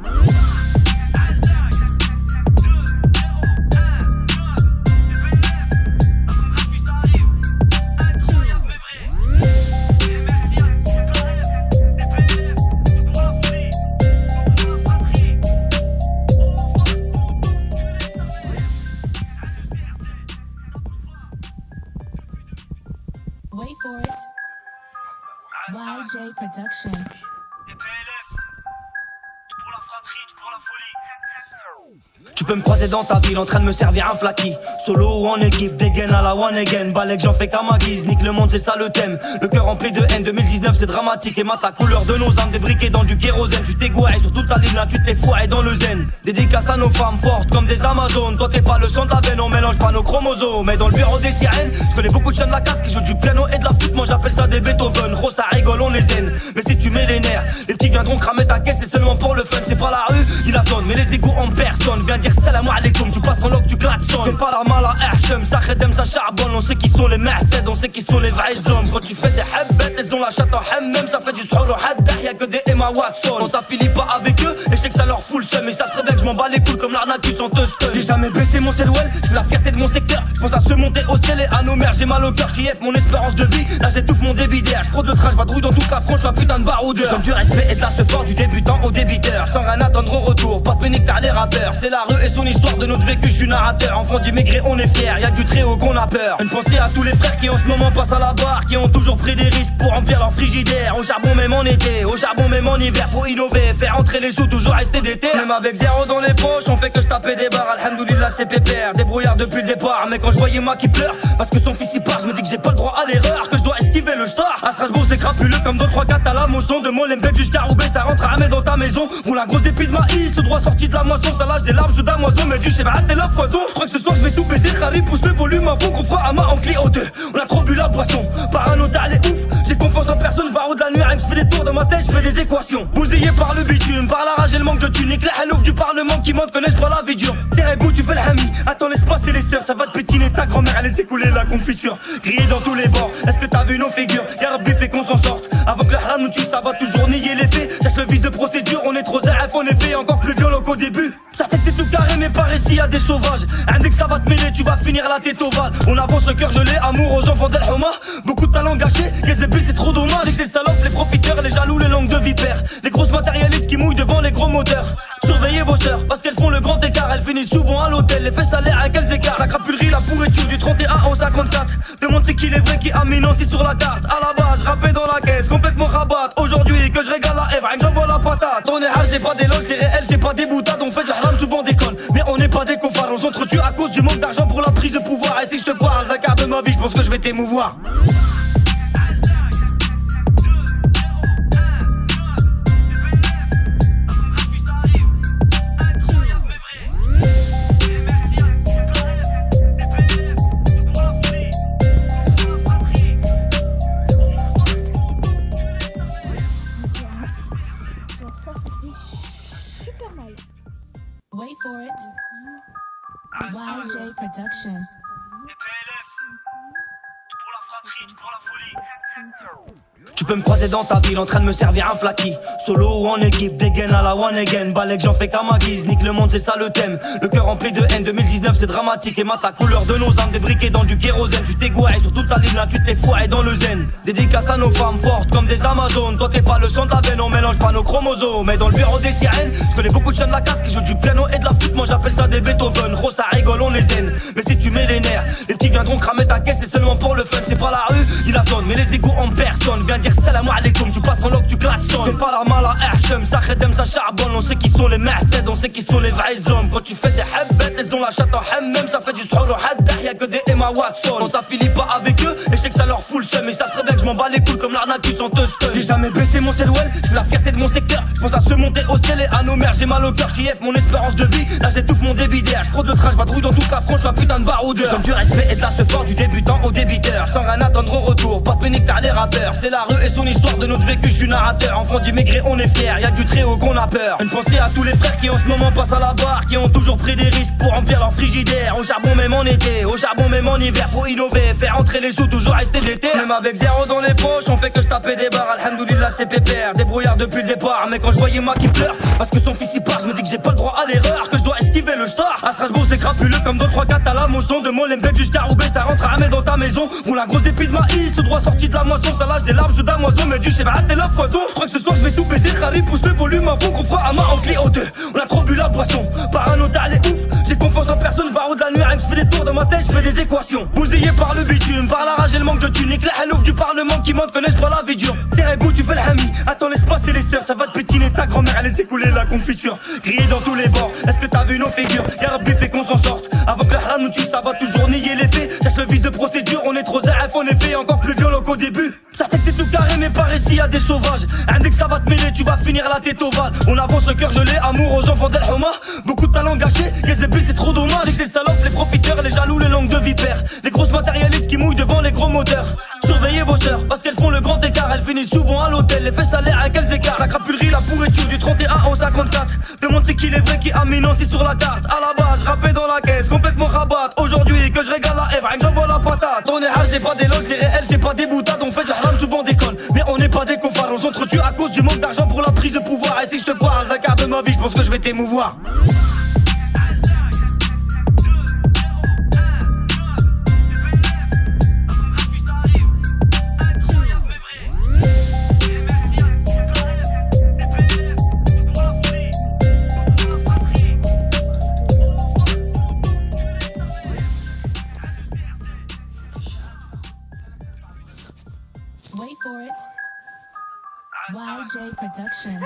Wait for it. YJ Production. Tu peux me croiser dans ta ville en train de me servir un flaky. Solo ou en équipe, dégaine à la one again. Balek j'en fais qu'à ma guise, nique le monde c'est ça le thème. Le cœur rempli de haine, 2019 c'est dramatique. Et ta couleur de nos âmes débriquées dans du kérosène. Tu t'es gouré sur toute ta ligne là, tu t'es foiré dans le zen. Dédicace à nos femmes fortes comme des Amazones. Toi t'es pas le sang de la veine, on mélange pas nos chromosomes. Mais dans le bureau des sirènes, je connais beaucoup de chiens de la casse qui jouent du piano et de la flûte. Moi j'appelle ça des Beethoven, gros ça rigole on est zen. Mais si tu mets les nerfs, les petits viendront cramer ta caisse. C'est seulement pour le fun, c'est pas la rue, il la sonne. Mais les égos en personne, viens dire salam alaikum. Tu passes en loc, tu klaxonnes. Fais pas la mala Hachem, ça khedem, ça charbonne. On sait qui sont les merced, on sait qui sont les vrais hommes. Quand tu fais des habbet, elles ont la chatte en hammem. Ça fait du srour au haddah, y'a que des Emma Watson. On s'affilie pas avec eux, et je sais que ça leur fout le seum. Ils savent très bien que je m'en bats les couilles comme l'arnaque sans te stun. J'ai jamais baissé mon selwell, je fais la fierté de mon secteur. Je pense à se monter au ciel et à nos mères. J'ai mal au cœur, j'kiffe mon espérance de vie. Là j'étouffe mon débit d'air, j'fraude le train, j'vadrouille dans toute la France. J'suis un putain de baroudeur. Comme du respect et de la support du débutant au débiteur. Sans rien attendre au retour, pas de pénique t'as les rappeurs. C'est la rue et son histoire de notre vécu, je suis narrateur. Enfant d'immigrés on est fiers, y'a du très haut qu'on a peur. Une pensée à tous les frères qui en ce moment passent à la barre, qui ont toujours pris des risques pour remplir leur frigidaire. Au charbon même en été, au charbon même en hiver. Faut innover, faire entrer les sous, toujours rester d'été. Même avec zéro dans les poches, on fait que je tapais des barres. Alhamdoulilah c'est pépère, débrouillard depuis le départ. Mais quand je voyais moi qui pleure, parce que son fils y part, je me dis que j'ai pas le droit à l'erreur, que je dois esquiver le star. À Strasbourg c'est crapuleux comme dans le 3-4 à la moisson. De Molenbeek jusqu'à Roubaix, ça rentre à Hamé dans ta maison. Roule un gros épi de maïs, tout droit sorti de la moisson. Ça lâche des larmes sous damoison, mais du chez et la poison. Je crois que ce soir je vais tout baiser, Khari pousse le volume avant qu'on fera Ama en Clio 2. On a trop bu la boisson, parano t'as les ouf. J'ai confiance en personne, je barre de la nuit, rien que je fais des tours dans ma tête, je fais des équations. Bousillé par le bitume, par la rage et le manque de tunique. La halouf du parlement qui monte connaissent pas la vie dure. Des rebou, tu fais le hami. Attends, laisse passer les steurs, ça va te pétiner. Ta grand-mère, elle laisse écouler la confiture. Grillé dans tous les bords, est-ce que t'as vu nos figures? Y'a Rabbi fait qu'on s'en sorte. Avant que le haram nous tue, ça va toujours nier les faits. Cherche le vice de procédure, on est trop ZF en effet. Encore plus violent qu'au début. Certains que t'es tout carré, mais par ici y'a des sauvages. Un dès que ça va te mêler, tu vas finir la tête ovale. On avance le cœur gelé, amour aux enfants d'El Houma. Beaucoup de talent gâché, les ébus c'est trop dommage. Avec les salopes, les profiteurs, les jaloux, les langues de vipère. Les grosses matérialistes qui mouillent devant les gros moteurs. Surveillez vos sœurs, parce qu'elles font le grand écart. Elles finissent souvent à l'hôtel, les fesses salaires à quels écarts. La crapulerie, la pourriture du 31 au 54. Demande c'est qui les vrais qui aminent aussi sur la carte. À la base, rappé dans la caisse, complètement rabat. Aujourd'hui que je régale la Eve, j'envoie la patate. On est hard, c'est pas des lol, c'est réel, c'est pas des boutades. On fait du haram, souvent déconne, mais on n'est pas des cofards. On s'entretue à cause du manque d'argent pour la prise de pouvoir. Et si je te parle d'un quart de ma vie, je pense que je vais t'émouvoir. Wait for it. YJ Production. Tu peux me croiser dans ta ville en train de me servir un flaky. Solo ou en équipe, dégaine à la one again. Balek j'en fais qu'à ma guise, nique le monde c'est ça le thème. Le cœur rempli de haine, 2019 c'est dramatique. Et ta couleur de nos âmes débriquées dans du kérosène. Tu t'es gouré sur toute ta ligne là, tu t'es foiré dans le zen. Dédicace à nos femmes fortes comme des Amazones. Toi t'es pas le son de la veine, on mélange pas nos chromosomes. Mais dans le bureau des sirènes, je connais beaucoup de jeunes de la casse qui jouent du piano et de la flûte. Moi j'appelle ça des Beethoven, gros ça rigole, on est zen. Mais si tu mets les nerfs, les petits viendront cramer ta caisse. C'est seulement pour le fun, c'est pas la rue, il la sonne. Mais les égos en personne, viens dire salam alaikum. Tu passes en lock, tu klaxonnes. Fais pas la mal à Hachem, ça khedem, ça charbonne. On sait qui sont les merced, on sait qui sont les vrais hommes. Quand tu fais des habbettes, elles ont la chatte en hammem. Ça fait du srour au haddah, y'a que des Emma Watson. On s'affilie pas avec eux, et je sais que ça leur fout le seum. Ils savent très bien que je m'en bats les couilles comme l'arnaquus en te stun. J'ai jamais baissé mon selwell, je fais la fierté de mon secteur. Je pense à se monter au ciel et à nos mères. J'ai mal au cœur, j'kiffe mon espérance de vie. Là j'étouffe mon débit d'air, j'fraude le train, j'vadrouille dans toute la France. J'suis un putain de baroudeur. Comme du respect et de la support du débutant au débiteur. Sans rien attendre au retour, pas de pénique t'as les rappeurs. C'est la rue et son histoire de notre vécu, j'suis narrateur. Enfant d'immigrés on est fiers, y'a du très haut qu'on a peur. Une pensée à tous les frères qui en ce moment passent à la barre. Qui ont toujours pris des risques pour remplir leur frigidaire. Au charbon même en été, au charbon même en hiver. Faut innover, faire entrer les sous, toujours rester d'été. Même avec zéro dans les poches, on fait que je taper des barres. Alhamdoulilah c'est pépère, débrouillard depuis le départ. Mais quand je voyais moi qui pleure, parce que son fils y part, je me dis que j'ai pas le droit à l'erreur. Que je dois esquiver le star. À Strasbourg c'est crapuleux comme dans le 3-4 à la moisson. De Molenbeek jusqu'à Roubaix, ça rentre à dans ta maison. Roule un gros épi de maïs, tout droit sorti de la moisson. Ça lâche des larmes sous damoison, mais du cheval t'es la poison. Je crois que ce soir je vais tout baiser. Harry pousse le volume à fond, qu'on fera à main en clé au 2. On a trop bu la boisson, parano t'as les ouf. J'ai confiance en personne, je barre de la nuit, rien que je fais des tours dans ma tête, je fais des équations. Bousillé par le bitume, par la rage et le manque de tunique. La halouf du parlement qui monte connaissent pas la vie dure. T'es rebou, tu fais le hami, attends laisse passer les steurs. Ça va te pétiner, ta grand-mère elle laisse écouler la confiture. Grillé dans tous les bords, est-ce que t'as vu nos figures? Y'a Rabbi fait qu'on s'en sorte. Avant que le haram nous tue, ça va toujours nier les faits. Cherche le vice de procédure, on est trop ZF en effet. Encore plus violent qu'au début. Certains que t'es tout carré, mais par ici y'a des sauvages. Un dès que ça va te mêler, tu vas finir la tête ovale. On avance le cœur gelé, amour aux enfants d'El Houma. Beaucoup de talent gâché, les ébus c'est trop dommage. Avec les salopes, les profiteurs, les jaloux, les langues de vipère. Les grosses matérialistes qui mouillent devant les gros moteurs. Surveillez vos sœurs, parce qu'elles font le grand écart. Elles finissent souvent à l'hôtel, les fesses salaires à quels écarts. La crapulerie, la pourriture du 31 au 54. Demande c'est qui les vrais qui aminent aussi sur la carte. À la base, rappé dans la caisse, complètement rabat. Aujourd'hui que je régale la Eve, j'envoie la patate. On est hard, c'est pas des lol, c'est réel, c'est pas des boutades. On fait du haram, souvent déconne, mais on n'est pas des cofards. On s'entretue à cause du manque d'argent pour la prise de pouvoir. Et si je te parle d'un quart de ma vie, je pense que je vais t'émouvoir. Wait for it. YJ Production.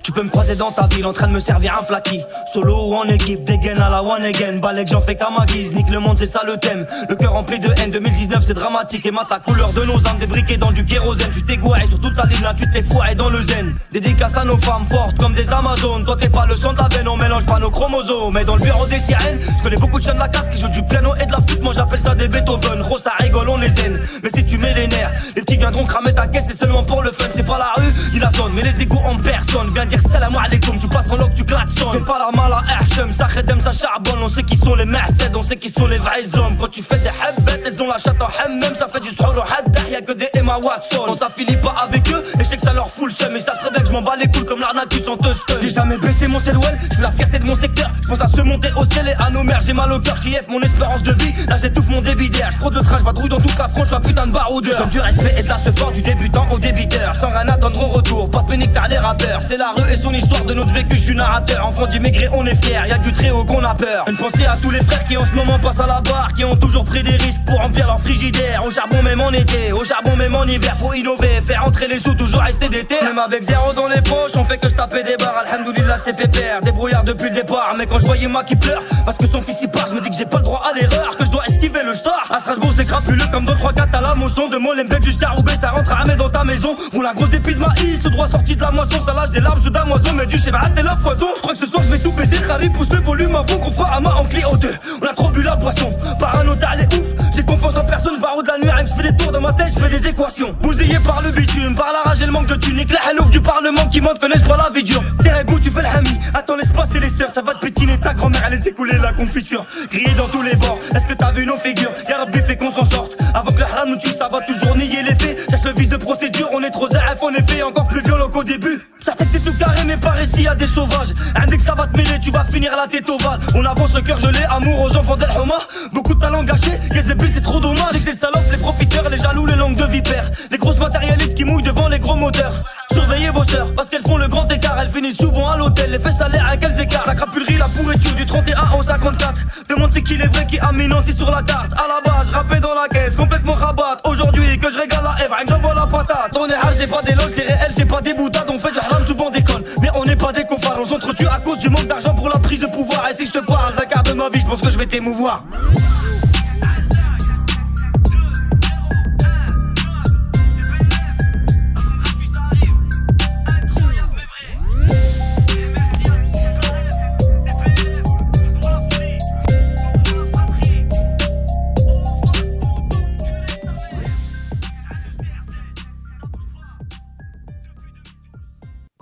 Tu peux me croiser dans ta ville en train de me servir un flaky. Solo ou en équipe, dégaine à la one again. Balek j'en fais qu'à ma guise, nique le monde c'est ça le thème. Le cœur rempli de haine, 2019 c'est dramatique. Et ta couleur de nos âmes débriquées dans du kérosène. Tu t'es gouré sur toute ta ligne là, tu t'es foiré dans le zen. Dédicace à nos femmes fortes comme des Amazones. Toi t'es pas le son de la veine, on mélange pas nos chromosomes. Mais dans le bureau des sirènes, je connais beaucoup de jeunes de la casse qui jouent du piano et de la flûte. Moi j'appelle ça des Beethoven, gros ça rigole, on est zen. Mais si tu mets les nerfs, les petits viendront cramer ta caisse, c'est seulement pour le fun. C'est pas la rue, ni la zone, mais les égos en personne. Viens dire salam alaikum, tu passes en lock, tu klaxonnes. Fais pas la mala Hachem, ça khedem, ça charbonne. On sait qui sont les merced, on sait qui sont les vrais hommes. Quand tu fais des habbettes, elles ont la chatte en hammam. Ça fait du srour au haddah, y'a que des Emma Watson. On s'affilie pas avec eux, et je sais que ça leur fout le seum. Ils savent très bien que je m'en bats les couilles comme l'arnaque sans te stun. J'ai jamais baissé mon selwell, je fais la fierté de mon secteur. Je pense à se monter au ciel et à nos mères. J'ai mal au cœur, j'kiffe mon espérance de vie. Là j'étouffe mon débit d'air, j'fraude le train, j'vadrouille dans toute la France, j'suis un putain de baroudeur. J'donne du respect et de la support du débutant au débiteur. Sans rien attendre au retour, pas de pénique t'as les rappeurs. C'est la rue et son histoire de notre vécu, j'suis narrateur. Enfant d'immigré on est fier, y'a du très haut qu'on a peur. Une pensée à tous les frères qui en ce moment passent à la barre, qui ont toujours pris des risques pour remplir leur frigidaire. Au charbon même en été, au charbon même en hiver, faut innover, faire entrer les sous, toujours rester d'été. Même avec zéro dans les poches, on fait que se taper des barres. Alhamdoulilah c'est pépère, débrouillard depuis le départ. Mais quand je voyais moi qui pleure, parce que son fils y part, je me dis que j'ai pas le droit à l'erreur, que je dois esquiver le star. À Strasbourg c'est crapuleux comme dans le 3-4 à la moisson. De Molenbeek jusqu'à Roubaix, ça rentre à dans ta maison. Roule un gros épi de maïs, tout droit sorti de la moisson. Ça lâche des larmes sous damoison, mais du cheval et la poison. Je crois que ce soir je vais tout baiser, Khari pousse le volume avant qu'on fera Ama en Clio 2. On a trop bu la boisson, parano elle est ouf. J'ai confiance en personne, je barre de la nuit, rien que je fais des tours dans ma tête, je fais des équations. Bousillé par le bitume, par la rage et le manque de tunique. La halouf du parlement qui monte connaissent pas la vie dure. Derrière bout tu fais le hami, attends laisse passer les steurs. Ça va te pétiner, ta grand-mère elle laisse écouler la confiture. Grillé dans tous les bords, est-ce que t'as vu nos figures? Y'a Rabbi fait qu'on s'en sorte. Avant que le haram nous tue, ça va toujours nier les faits. Cherche le vice de procédure, on est trop ZF en effet, encore plus violent qu'au début. Certains que t'es tout carré mais par ici y'a des sauvages. Un dès que ça va te mêler, tu vas finir la tête ovale. On avance le cœur gelé, amour aux enfants d'El Houma. Beaucoup de talent gâché, les épées c'est trop dommage. Avec les salopes, les profiteurs, les jaloux, les langues de vipère. Les grosses matérialistes qui mouillent devant les gros moteurs. Surveillez vos sœurs, parce qu'elles font le grand écart. Elles finissent souvent à l'hôtel, les fesses salaires à quels écarts. La crapulerie, la pourriture du 31 au 54. Demande c'est qui les vrais qui aminent aussi sur la carte. À la base, rappé dans la caisse, complètement rabat. Aujourd'hui que je régale la Eve, rien que j'envoie la patate. On est hard, c'est pas des lol, c'est réel, c'est pas des boutades. On fait du haram, souvent déconne, mais on n'est pas des cofards. On s'entretue à cause du manque d'argent pour la prise de pouvoir. Et si je te parle d'un quart de ma vie, je pense que je vais t'émouvoir.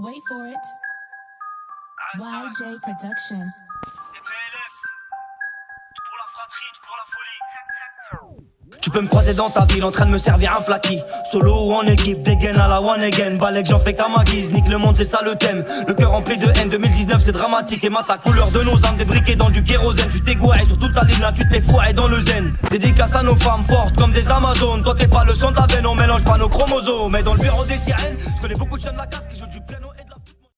Wait for it. YJ Production. Tu peux me croiser dans ta ville en train de me servir un flaky. Solo ou en équipe, dégaine à la one again. Balek j'en fais qu'à ma guise, nique le monde c'est ça le thème. Le cœur rempli de haine, 2019 c'est dramatique. Et ta couleur de nos âmes, débriquées dans du kérosène. Tu t'égouais sur toute ta ligne là, tu te fais foirer dans le zen. Dédicace à nos femmes fortes comme des Amazones. Toi t'es pas le son de la veine, on mélange pas nos chromosomes. Mais dans le bureau des sirènes, je connais beaucoup de jeunes de la casse qui